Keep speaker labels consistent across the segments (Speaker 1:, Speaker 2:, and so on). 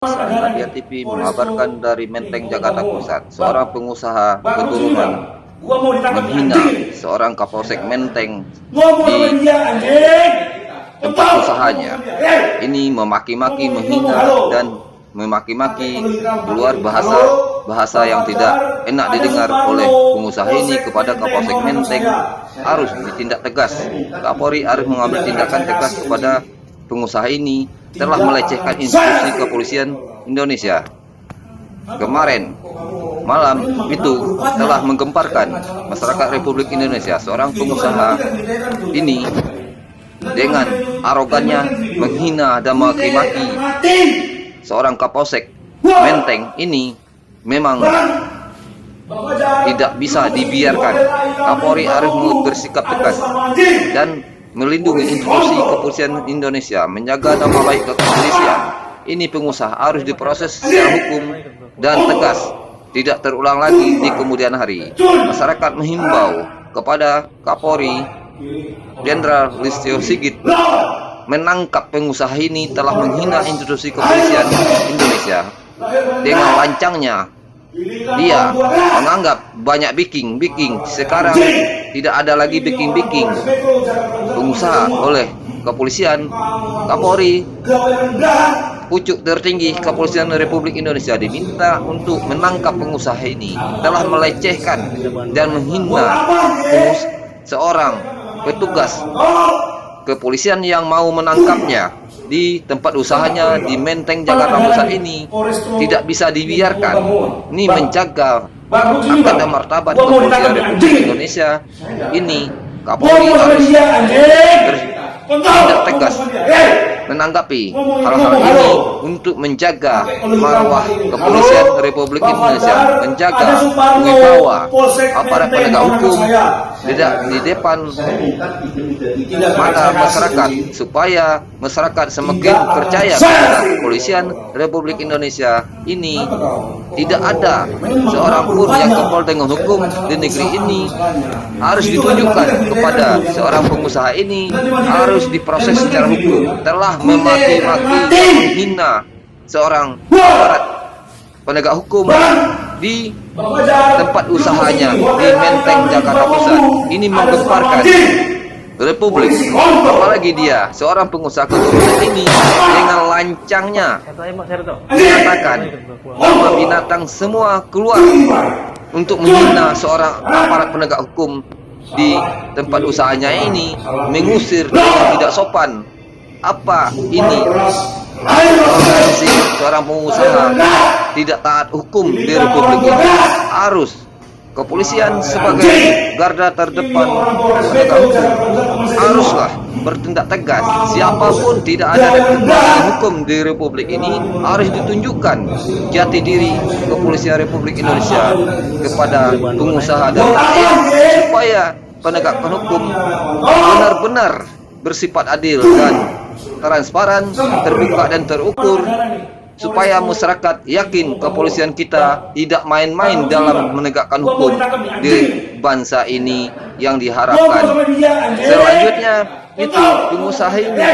Speaker 1: Media TV mengabarkan dari Menteng, Jakarta Pusat, seorang pengusaha keturunan menghina seorang Kapolsek Menteng di tempat usahanya. Ini memaki-maki, menghina, dan memaki-maki keluar bahasa yang tidak enak didengar oleh pengusaha ini kepada Kapolsek Menteng. Harus ditindak tegas. Kapolri harus mengambil tindakan tegas kepada pengusaha ini telah melecehkan institusi kepolisian Indonesia. Kemarin malam itu telah menggemparkan masyarakat Republik Indonesia. Seorang pengusaha ini dengan arogannya menghina dan maki-maki seorang Kapolsek Menteng ini memang tidak bisa dibiarkan. Kapolri harus bersikap tegas dan melindungi institusi kepolisian Indonesia, menjaga nama baik kepolisian. Ini pengusaha harus diproses secara hukum dan tegas, tidak terulang lagi di kemudian hari. Masyarakat menghimbau kepada Kapolri Jenderal Listio Sigit menangkap pengusaha ini telah menghina institusi kepolisian Indonesia. Dengan lancangnya dia menganggap banyak biking. Sekarang tidak ada lagi biking pengusaha oleh kepolisian. Kapolri, pucuk tertinggi kepolisian Republik Indonesia, diminta untuk menangkap pengusaha ini telah melecehkan dan menghina seorang petugas kepolisian yang mau menangkapnya di tempat usahanya di Menteng, Jakarta Pusat ini. Tidak bisa dibiarkan. Ini menjaga harkat dan martabat kepolisian Republik Indonesia. Ini Kapolri harus bertindak tegas menanggapi hal-hal ini untuk menjaga marwah kepolisian Republik Indonesia, menjaga wibawa aparat penegak hukum di depan mata masyarakat, supaya masyarakat semakin percaya kepada kepolisian Republik Indonesia. Ini tidak ada seorang pun yang kebal dengan hukum di negeri ini. Harus ditunjukkan kepada seorang pengusaha ini, harus diproses secara hukum. Telah memaki-maki, menghina seorang aparat penegak hukum di tempat usahanya di Menteng, Jakarta Pusat. Ini menggemparkan Republik. Apalagi dia seorang pengusaha keturunan ini dengan lancangnya mengatakan nama binatang semua keluar untuk menghina seorang aparat penegak hukum di tempat usahanya ini, mengusir dengan tidak sopan. Apa ini organisasi seorang pengusaha tidak taat hukum di Republik ini? Harus kepolisian sebagai garda terdepan penegak hukum haruslah bertindak tegas. Siapapun tidak ada hukum di Republik ini, harus ditunjukkan jati diri kepolisian Republik Indonesia kepada pengusaha dan rakyat, supaya penegakan hukum benar-benar bersifat adil dan transparan, terbuka dan terukur, supaya masyarakat yakin kepolisian kita tidak main-main dalam menegakkan hukum di bangsa ini yang diharapkan. Selanjutnya itu pengusaha ini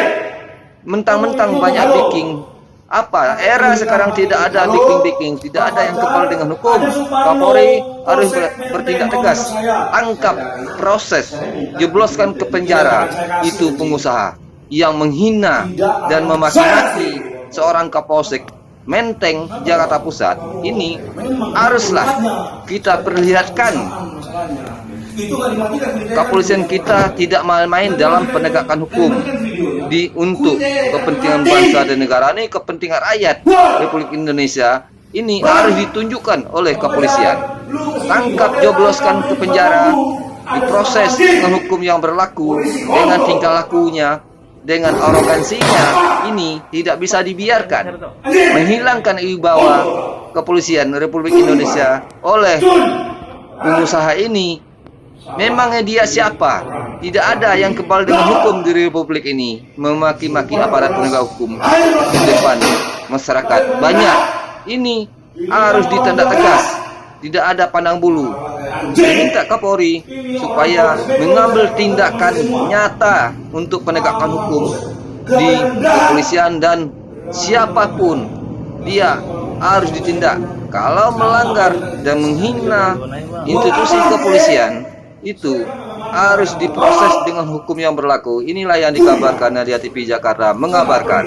Speaker 1: mentang-mentang banyak biking. Apa era sekarang tidak ada biking, tidak ada yang kebal dengan hukum. Kapolri harus bertindak tegas, tangkap, proses, jebloskan ke penjara itu pengusaha yang menghina dan memaki-maki seorang Kapolsek Menteng, Jakarta Pusat. Ini haruslah kita perlihatkan kepolisian kita tidak main-main dalam penegakan hukum untuk kepentingan bangsa dan negara ini, kepentingan rakyat Republik Indonesia. Ini harus ditunjukkan oleh kepolisian. Tangkap, jobloskan ke penjara, diproses dengan hukum yang berlaku, dengan tingkah lakunya, dengan arogansinya. Ini tidak bisa dibiarkan. Menghilangkan wibawa kepolisian Republik Indonesia oleh pengusaha ini. Memangnya dia siapa? Tidak ada yang kebal dengan hukum di Republik ini. Memaki-maki aparat penegak hukum di depan masyarakat banyak. Ini harus ditindak tegas, tidak ada pandang bulu. Meminta Kapolri supaya mengambil tindakan nyata untuk penegakan hukum di kepolisian, dan siapapun dia harus ditindak. Kalau melanggar dan menghina institusi kepolisian, itu harus diproses dengan hukum yang berlaku. Inilah yang dikabarkan Nadia TV Jakarta mengabarkan.